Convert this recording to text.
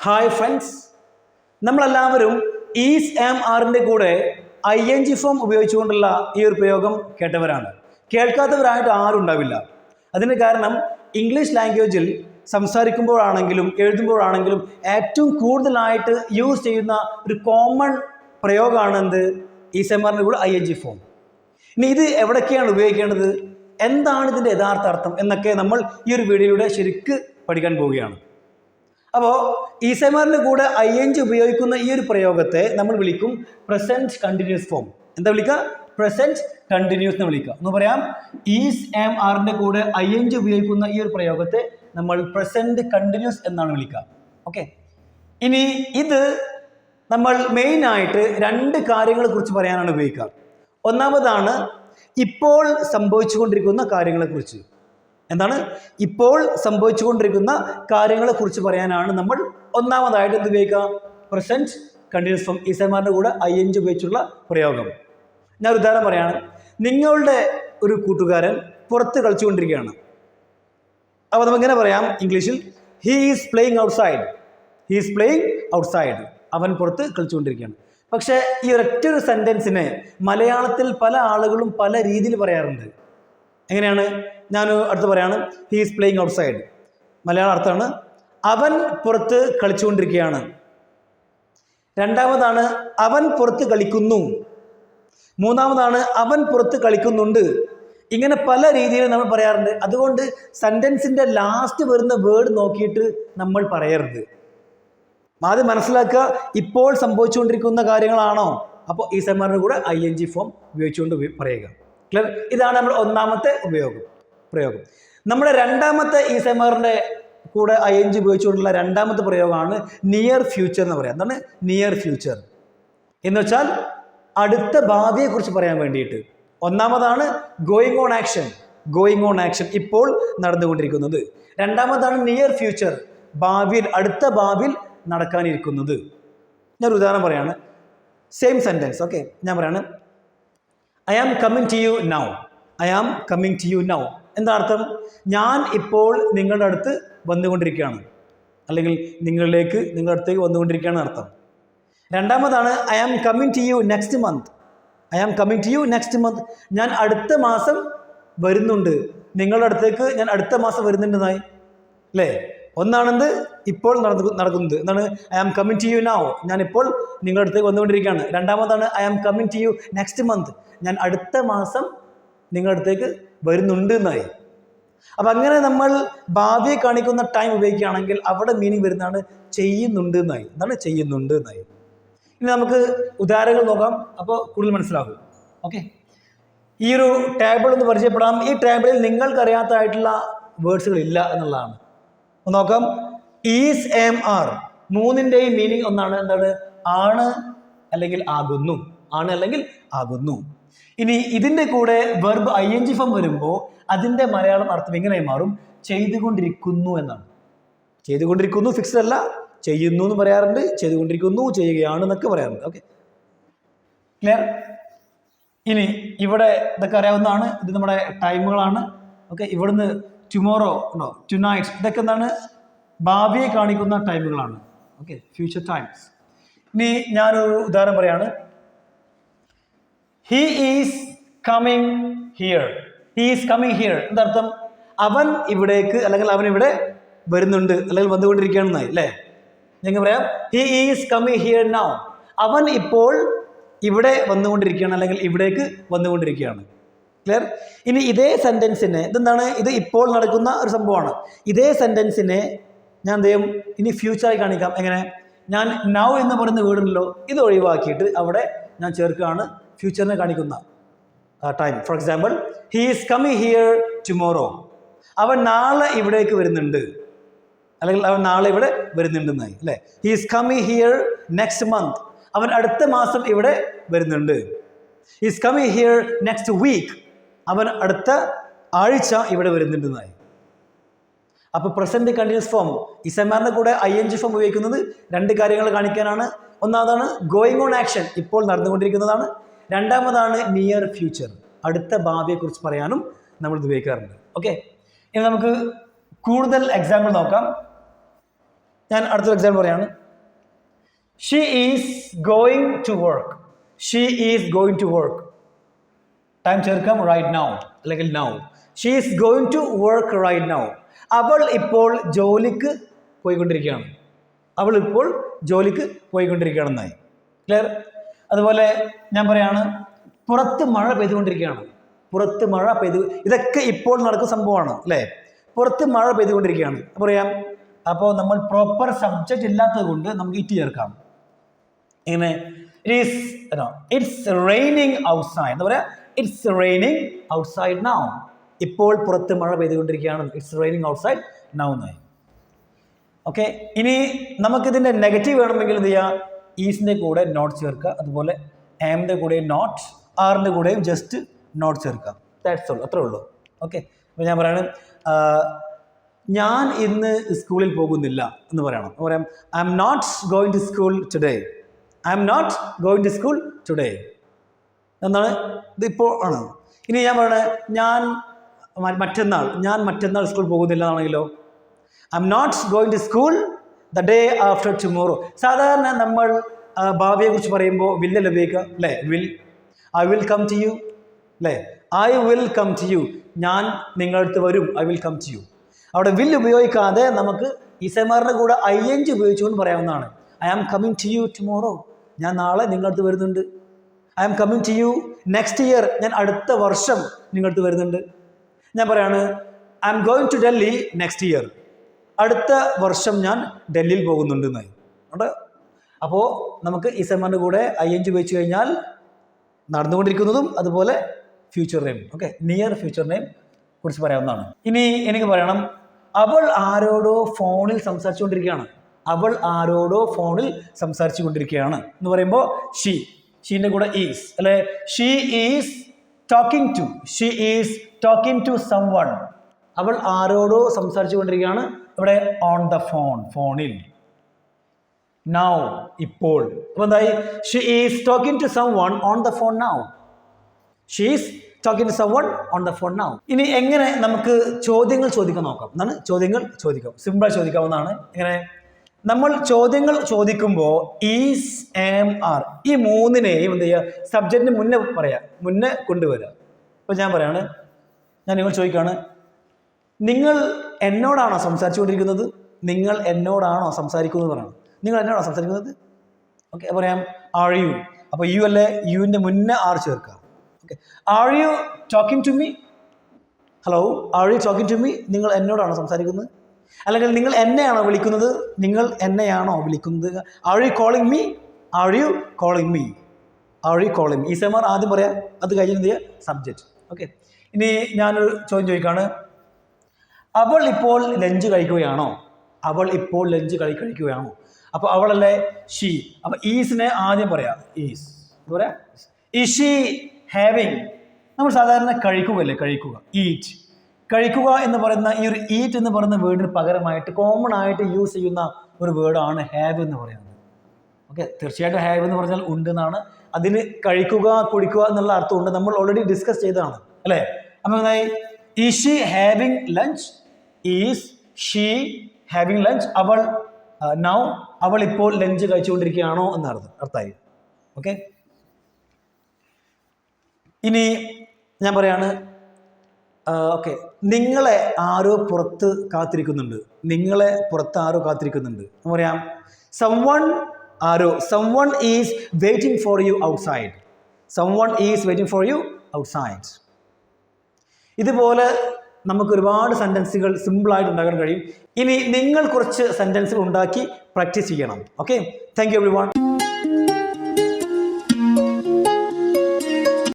Hi friends, നമ്മളെല്ലാവരും is am ആറിൻ്റെ കൂടെ ING ഫോം ഉപയോഗിച്ചുകൊണ്ടുള്ള ഈ ഒരു പ്രയോഗം കേട്ടവരാണ്. കേൾക്കാത്തവരായിട്ട് ആരും ഉണ്ടാവില്ല. അതിന് കാരണം ഇംഗ്ലീഷ് ലാംഗ്വേജിൽ സംസാരിക്കുമ്പോഴാണെങ്കിലും എഴുതുമ്പോഴാണെങ്കിലും ഏറ്റവും കൂടുതലായിട്ട് യൂസ് ചെയ്യുന്ന ഒരു കോമൺ പ്രയോഗമാണ് എന്ത്? ഈസ് ആം ആറിൻ്റെ കൂടെ ING ഫോം. ഇനി ഇത് എവിടൊക്കെയാണ് ഉപയോഗിക്കേണ്ടത്, എന്താണ് ഇതിൻ്റെ യഥാർത്ഥ അർത്ഥം എന്നൊക്കെ നമ്മൾ ഈ ഒരു വീഡിയോയിലൂടെ ശരിക്ക് പഠിക്കാൻ പോവുകയാണ്. അപ്പോൾ ഈസ് ആം ആറിൻ്റെ കൂടെ ING ഉപയോഗിക്കുന്ന ഈ ഒരു പ്രയോഗത്തെ നമ്മൾ വിളിക്കും പ്രസൻറ്റ് കണ്ടിന്യൂസ് ഫോം. എന്താ വിളിക്കുക? പ്രസൻറ്റ് കണ്ടിന്യൂസ് എന്ന് വിളിക്കുക. എന്ന് പറയാം, ഈസ് ആം ആറിൻ്റെ കൂടെ ING ഉപയോഗിക്കുന്ന ഈ ഒരു പ്രയോഗത്തെ നമ്മൾ പ്രസൻറ്റ് കണ്ടിന്യൂസ് എന്നാണ് വിളിക്കുക. ഓക്കെ, ഇനി ഇത് നമ്മൾ മെയിനായിട്ട് രണ്ട് കാര്യങ്ങളെ കുറിച്ച് പറയാനാണ് ഉപയോഗിക്കുക. ഒന്നാമതാണ് ഇപ്പോൾ സംഭവിച്ചുകൊണ്ടിരിക്കുന്ന കാര്യങ്ങളെക്കുറിച്ച്. എന്താണ്? ഇപ്പോൾ സംഭവിച്ചുകൊണ്ടിരിക്കുന്ന കാര്യങ്ങളെക്കുറിച്ച് പറയാനാണ് നമ്മൾ ഒന്നാമതായിട്ട് എന്ത് ഉപയോഗിക്കുക? Present continuous form is am ആറിൻ്റെ കൂടെ ING ഉപയോഗിച്ചുള്ള പ്രയോഗം. ഞാൻ ഒരു ഉദാഹരണം പറയാണ്. നിങ്ങളുടെ ഒരു കൂട്ടുകാരൻ പുറത്ത് കളിച്ചുകൊണ്ടിരിക്കുകയാണ്. അപ്പോൾ നമുക്കിങ്ങനെ പറയാം ഇംഗ്ലീഷിൽ, he is playing outside. He is playing outside. അവൻ പുറത്ത് കളിച്ചുകൊണ്ടിരിക്കുകയാണ്. പക്ഷേ ഈ ഒരൊറ്റൊരു സെൻറ്റൻസിനെ മലയാളത്തിൽ പല ആളുകളും പല രീതിയിൽ പറയാറുണ്ട്. എങ്ങനെയാണ്? ഞാൻ അടുത്ത് പറയാണ്, ഹീ ഈസ് പ്ലേയിങ് ഔട്ട്സൈഡ്. മലയാള അർത്ഥമാണ് അവൻ പുറത്ത് കളിച്ചുകൊണ്ടിരിക്കുകയാണ്. രണ്ടാമതാണ് അവൻ പുറത്ത് കളിക്കുന്നു. മൂന്നാമതാണ് അവൻ പുറത്ത് കളിക്കുന്നുണ്ട്. ഇങ്ങനെ പല രീതിയിൽ നമ്മൾ പറയാറുണ്ട്. അതുകൊണ്ട് സെൻറ്റൻസിൻ്റെ ലാസ്റ്റ് വരുന്ന വേർഡ് നോക്കിയിട്ട് നമ്മൾ പറയരുത്. ആദ്യം മനസ്സിലാക്കുക, ഇപ്പോൾ സംഭവിച്ചുകൊണ്ടിരിക്കുന്ന കാര്യങ്ങളാണോ? അപ്പോൾ ഈസ് ആം ആറിൻ്റെ കൂടെ ING ഫോം ഉപയോഗിച്ചുകൊണ്ട് പറയുക. ക്ലിയർ? ഇതാണ് നമ്മൾ ഒന്നാമത്തെ പ്രയോഗം. നമ്മുടെ രണ്ടാമത്തെ ഈസ് ആം ആറിൻ്റെ കൂടെ ING ഉപയോഗിച്ചുകൊണ്ടുള്ള രണ്ടാമത്തെ പ്രയോഗമാണ് നിയർ ഫ്യൂച്ചർ എന്ന് പറയാം. എന്താണ് നിയർ ഫ്യൂച്ചർ എന്ന് വെച്ചാൽ? അടുത്ത ഭാവിയെക്കുറിച്ച് പറയാൻ വേണ്ടിയിട്ട്. ഒന്നാമതാണ് going on action. Going on action, ഇപ്പോൾ നടന്നുകൊണ്ടിരിക്കുന്നത്. രണ്ടാമതാണ് നിയർ ഫ്യൂച്ചർ, ഭാവിയിൽ, അടുത്ത ഭാവിയിൽ നടക്കാനിരിക്കുന്നത്. ഞാനൊരു ഉദാഹരണം പറയാണ്. Same sentence. ഓക്കെ, ഞാൻ പറയാണ്, I am coming to you now. I am coming to you now. എന്താ അർത്ഥം? ഞാൻ ഇപ്പോൾ നിങ്ങളുടെ അടുത്ത് വന്നുകൊണ്ടിരിക്കുകയാണ്, അല്ലെങ്കിൽ നിങ്ങളുടെ അടുത്തേക്ക് വന്നുകൊണ്ടിരിക്കുകയാണ് അർത്ഥം. രണ്ടാമതാണ് I am coming to you next month. I am coming to you next month. ഞാൻ അടുത്ത മാസം വരുന്നുണ്ട്, നിങ്ങളുടെ അടുത്തേക്ക് ഞാൻ അടുത്ത മാസം വരുന്നുണ്ടെന്നായി അല്ലേ? ഒന്നാണെന്ത്? ഇപ്പോൾ നടക്കുന്നത്. എന്താണ്? I am coming to you now. ഞാൻ ഇപ്പോൾ നിങ്ങളുടെ അടുത്തേക്ക് വന്നുകൊണ്ടിരിക്കുകയാണ്. രണ്ടാമതാണ് I am coming to you next month. ഞാൻ അടുത്ത മാസം നിങ്ങളുടെ അടുത്തേക്ക് വരുന്നുണ്ട് എന്നായി. അപ്പം അങ്ങനെ നമ്മൾ ഭാവിയെ കാണിക്കുന്ന ടൈം ഉപയോഗിക്കുകയാണെങ്കിൽ അവിടെ മീനിങ് വരുന്നതാണ് ചെയ്യുന്നുണ്ട് എന്നായി. എന്താണ്? ചെയ്യുന്നുണ്ട് എന്നായി. ഇനി നമുക്ക് ഉദാഹരണങ്ങൾ നോക്കാം, അപ്പോൾ കൂടുതൽ മനസ്സിലാകും. ഓക്കെ, ഈ ഒരു ടേബിൾ ഒന്ന് പരിചയപ്പെടാം. ഈ ടേബിളിൽ നിങ്ങൾക്കറിയാത്തതായിട്ടുള്ള വേർഡ്സുകൾ ഇല്ല എന്നുള്ളതാണ്. നോക്കാം. ഈസ് ആം ആർ മൂന്നിൻ്റെയും മീനിങ് ഒന്നാണ്. എന്താണ്? ആണ് അല്ലെങ്കിൽ ആകുന്നു. ആണ് അല്ലെങ്കിൽ ആകുന്നു. ഇനി ഇതിൻ്റെ കൂടെ വെർബ് ING ഫോം വരുമ്പോൾ അതിൻ്റെ മലയാളം അർത്ഥം ഇങ്ങനെ മാറും, ചെയ്തുകൊണ്ടിരിക്കുന്നു എന്നാണ്. ചെയ്തുകൊണ്ടിരിക്കുന്നു ഫിക്സ്ഡ് അല്ല, ചെയ്യുന്നു എന്ന് പറയാറുണ്ട്, ചെയ്തുകൊണ്ടിരിക്കുന്നു, ചെയ്യുകയാണ് എന്നൊക്കെ പറയാറുണ്ട്. Okay, clear? ഇനി ഇവിടെ ഇതൊക്കെ അറിയാവുന്നതാണ്. ഇത് നമ്മുടെ ടൈമുകളാണ്. ഓക്കെ, ഇവിടുന്ന് ടുമോറോ ഉണ്ടോ, ടുനൈറ്റ്, ഇതൊക്കെ എന്താണ്? ഭാവിയെ കാണിക്കുന്ന ടൈമുകളാണ്. Okay, future times. ഇനി ഞാനൊരു ഉദാഹരണം പറയാണ്. He is coming here. He is coming here എന്തർത്ഥം? അവൻ ഇവിടേക്ക്, അല്ലെങ്കിൽ അവൻ ഇവിടെ വരുന്നുണ്ട്, അല്ലെങ്കിൽ വന്നുകൊണ്ടിരിക്കുകയാണെന്നായി അല്ലേ? ഞങ്ങൾ പറയാം he is coming here now. അവൻ ഇപ്പോൾ ഇവിടെ വന്നുകൊണ്ടിരിക്കുകയാണ്, അല്ലെങ്കിൽ ഇവിടേക്ക് വന്നുകൊണ്ടിരിക്കുകയാണ്. ക്ലിയർ? ഇനി ഇതേ സെൻറ്റൻസിനെ, ഇതെന്താണ്? ഇത് ഇപ്പോൾ നടക്കുന്ന ഒരു സംഭവമാണ്. ഇതേ സെൻറ്റൻസിനെ ഞാൻ എന്ത് ചെയ്യും? ഇനി ഫ്യൂച്ചറായി കാണിക്കാം. എങ്ങനെ? ഞാൻ നൗ എന്ന് പറയുന്ന വേർഡുണ്ടല്ലോ, ഇത് ഒഴിവാക്കിയിട്ട് അവിടെ ഞാൻ ചേർക്കുകയാണ് ഫ്യൂച്ചറിനെ കാണിക്കുന്ന time. For example, he is coming here tomorrow. അവൻ നാളെ ഇവിടേക്ക് വരുന്നുണ്ട്, അല്ലെങ്കിൽ അവൻ നാളെ ഇവിടെ വരുന്നുണ്ടെന്നായി അല്ലേ? He is coming here next month. അവൻ അടുത്ത മാസം ഇവിടെ വരുന്നുണ്ട്. He is coming here next week. അവൻ അടുത്ത ആഴ്ച ഇവിടെ വരുന്നുണ്ടെന്നായി. അപ്പോൾ present continuous form is am ആറിൻ്റെ കൂടെ ING ഫോം ഉപയോഗിക്കുന്നത് രണ്ട് കാര്യങ്ങൾ കാണിക്കാനാണ്. ഒന്നാമതാണ് ഗോയിങ് ഓൺ ആക്ഷൻ, ഇപ്പോൾ നടന്നുകൊണ്ടിരിക്കുന്നതാണ്. രണ്ടാമതാണ് നിയർ ഫ്യൂച്ചർ, അടുത്ത ഭാവിയെക്കുറിച്ച് പറയാനും നമ്മൾ ഇത് ഉപയോഗിക്കാറുണ്ട്. ഓക്കെ, ഇനി നമുക്ക് കൂടുതൽ എക്സാമ്പിൾ നോക്കാം. ഞാൻ അടുത്തൊരു എക്സാമ്പിൾ പറയാണ്. She is going to work. She is going to work. Time ചേർക്കാം റൈറ്റ് നൗ അല്ലെങ്കിൽ now. She is going to work right now. അവൾ ഇപ്പോൾ ജോലിക്ക് പോയിക്കൊണ്ടിരിക്കുകയാണ്. അവൾ ഇപ്പോൾ ജോലിക്ക് പോയിക്കൊണ്ടിരിക്കുകയാണെന്നായി. ക്ലിയർ? അതുപോലെ ഞാൻ പറയാണ് പുറത്ത് മഴ പെയ്തുകൊണ്ടിരിക്കുകയാണ്. പുറത്ത് മഴ പെയ്തു. ഇതൊക്കെ ഇപ്പോൾ നടക്കുന്ന സംഭവമാണ് അല്ലേ? പുറത്ത് മഴ പെയ്തുകൊണ്ടിരിക്കുകയാണ്. പറയാം. അപ്പോൾ നമ്മൾ പ്രോപ്പർ സബ്ജക്റ്റ് ഇല്ലാത്തത് കൊണ്ട് നമുക്ക് ഇറ്റ് ചേർക്കാം. ഇങ്ങനെ ഇറ്റ്സ് റെയിനിങ് ഔട്ട്സൈഡ് എന്താ പറയാ? It's raining outside now. ഇപ്പോൾ പുറത്ത് മഴ പെയ്തുകൊണ്ടിരിക്കുകയാണ്. ഇറ്റ്സ് റെയിനിങ് ഔട്ട്സൈഡ് നൗ എന്നായി. ഓക്കെ. ഇനി നമുക്കിതിൻ്റെ നെഗറ്റീവ് വേണമെങ്കിൽ എന്ത് ചെയ്യുക? ഈസിൻ്റെ കൂടെ നോട്ട് ചേർക്കുക. അതുപോലെ ആമിൻ്റെ കൂടെയും നോട്ട്, ആറിൻ്റെ കൂടെയും ജസ്റ്റ് നോട്ട് ചേർക്കുക. That's all. അത്രേ ഉള്ളൂ. ഓക്കെ. അപ്പോൾ ഞാൻ പറയാണ് ഞാൻ ഇന്ന് സ്കൂളിൽ പോകുന്നില്ല എന്ന് പറയണം. പറയാം I am not going to school today. I am not going to school today എന്നാണ്. ഇതിപ്പോൾ ആണ്. ഇനി ഞാൻ പറയണത് ഞാൻ മറ്റന്നാൾ സ്കൂൾ പോകുന്നില്ല എന്നാണെങ്കിലോ I am not going to school the day after tomorrow. സാധാരണ നമ്മൾ ഭാവിയെക്കുറിച്ച് പറയുമ്പോൾ വില്ലല്ലേ ഉപയോഗിക്കുക അല്ലേ? I will come to you അല്ലേ? I will come to you. ഞാൻ നിങ്ങളടുത്ത് വരും. I will come to you. അവിടെ വിൽ ഉപയോഗിക്കാതെ നമുക്ക് ഇസമാറിൻ്റെ കൂടെ ING ഉപയോഗിച്ചുകൊണ്ട് പറയാവുന്നതാണ്. I am coming to you tomorrow. ഞാൻ നാളെ നിങ്ങളടുത്ത് വരുന്നുണ്ട്. I am coming to you next year. ഞാൻ അടുത്ത വർഷം നിങ്ങളടുത്ത് വരുന്നുണ്ട്. ഞാൻ പറയാണ് I am going to Delhi next year. അടുത്ത വർഷം ഞാൻ ഡൽഹിയിൽ പോകുന്നുണ്ട് എന്നായി. അപ്പോൾ നമുക്ക് ഇസമാറിൻ്റെ കൂടെ ING ഉപയോഗിച്ച് കഴിഞ്ഞാൽ നടന്നുകൊണ്ടിരിക്കുന്നതും അതുപോലെ future name, okay, near future name കുറിച്ച് പറയാവുന്നതാണ്. ഇനി എനിക്ക് പറയണം അവൾ ആരോടോ ഫോണിൽ സംസാരിച്ചുകൊണ്ടിരിക്കുകയാണ്. അവൾ ആരോടോ ഫോണിൽ സംസാരിച്ചു കൊണ്ടിരിക്കുകയാണ് എന്ന് പറയുമ്പോൾ ഷീൻ്റെ കൂടെ ഈസ് അല്ലെ? She is talking to someone. അവൾ ആരോടോ സംസാരിച്ചു കൊണ്ടിരിക്കുകയാണ്. ഇവിടെ ഓൺ ദ ഫോൺ, ഫോണിൽ. നൗ, ഇപ്പോൾ. അപ്പോൾ എന്തായി? She is talking to someone on the phone now. She is talking to someone on the phone now. ഇനി എങ്ങനെ നമുക്ക് ചോദ്യങ്ങൾ ചോദിക്കാൻ നോക്കാം എന്നാണ്. ചോദ്യങ്ങൾ ചോദിക്കാം, സിമ്പിളായി ചോദിക്കാവുന്നതാണ്. ഇങ്ങനെ നമ്മൾ ചോദ്യങ്ങൾ ചോദിക്കുമ്പോൾ ഈസ്, ആം, ആർ ഈ മൂന്നിനെയും എന്ത് ചെയ്യുക? സബ്ജക്റ്റിന് മുന്നേ പറയാം, മുന്നേ കൊണ്ടുവരിക. അപ്പോൾ ഞാൻ പറയാണ്, നിങ്ങൾ ചോദിക്കുകയാണ് നിങ്ങൾ എന്നോടാണോ സംസാരിച്ചുകൊണ്ടിരിക്കുന്നത്? നിങ്ങൾ എന്നോടാണോ സംസാരിക്കുന്നത് പറയണം. നിങ്ങൾ എന്നോടാണോ സംസാരിക്കുന്നത്? ഓക്കെ. പറയാം ആർ യു. അപ്പോൾ യു അല്ലേ? യുവിൻ്റെ മുന്നേ ആർ ചേർക്കുക. Okay. Are you talking to me? Hello, are you talking to me? നിങ്ങൾ എന്നോടാണോ സംസാരിക്കുന്നത്? അല്ലെങ്കിൽ നിങ്ങൾ എന്നെയാണോ വിളിക്കുന്നത്? നിങ്ങൾ എന്നെയാണോ വിളിക്കുന്നത്? Are you calling me? Are you calling me? Are you calling me? ഈസമാർ ആദ്യം പറയാം, അത് കഴിഞ്ഞ് എന്ത് ചെയ്യുക? സബ്ജക്റ്റ്. ഓക്കെ. ഇനി ഞാനൊരു ചോദ്യം ചോദിക്കുകയാണ്. അവൾ ഇപ്പോൾ ലഞ്ച് കഴിക്കുകയാണോ? അവൾ ഇപ്പോൾ ലഞ്ച് കഴിക്കുകയാണോ? അപ്പോൾ അവളല്ലേ? ഷീ. അപ്പോൾ ഈസിനെ ആദ്യം പറയാം. ഈസ് എന്താ പറയാ? Is she having. നമ്മൾ സാധാരണ കഴിക്കുകയല്ലേ? കഴിക്കുക, ഈറ്റ്. കഴിക്കുക എന്ന് പറയുന്ന ഈ ഒരു ഈറ്റ് എന്ന് പറയുന്ന വേർഡിന് പകരമായിട്ട് കോമൺ ആയിട്ട് യൂസ് ചെയ്യുന്ന ഒരു വേർഡാണ് ഹാവ് എന്ന് പറയുന്നത്. ഓക്കെ. തീർച്ചയായിട്ടും ഹാവ് എന്ന് പറഞ്ഞാൽ ഉണ്ട് എന്നാണ്. അതിന് കഴിക്കുക, കുടിക്കുക എന്നുള്ള അർത്ഥമുണ്ട്. നമ്മൾ ഓൾറെഡി ഡിസ്കസ് ചെയ്തതാണ് അല്ലേ? അപ്പോൾ എന്തായി? Is she having lunch? Is she having lunch? അവൾ നൗ, അവൾ ഇപ്പോൾ ലഞ്ച് കഴിച്ചുകൊണ്ടിരിക്കുകയാണോ എന്ന അർത്ഥമായി. ഓക്കെ. ഇനി ഞാൻ പറയാണ്, ഓക്കെ, നിങ്ങളെ ആരോ പുറത്ത് കാത്തിരിക്കുന്നുണ്ട്. നിങ്ങളെ പുറത്ത് ആരോ കാത്തിരിക്കുന്നുണ്ട് എന്ന് പറയാം. someone is waiting for you outside. someone is waiting for you outside. ഇതുപോലെ നമുക്ക് ഒരുപാട് സെൻറ്റൻസുകൾ സിമ്പിളായിട്ട് ഉണ്ടാക്കാൻ കഴിയും. ഇനി നിങ്ങൾ കുറച്ച് സെൻറ്റൻസുകൾ ഉണ്ടാക്കി പ്രാക്ടീസ് ചെയ്യണം. ഓക്കെ. Thank you everyone.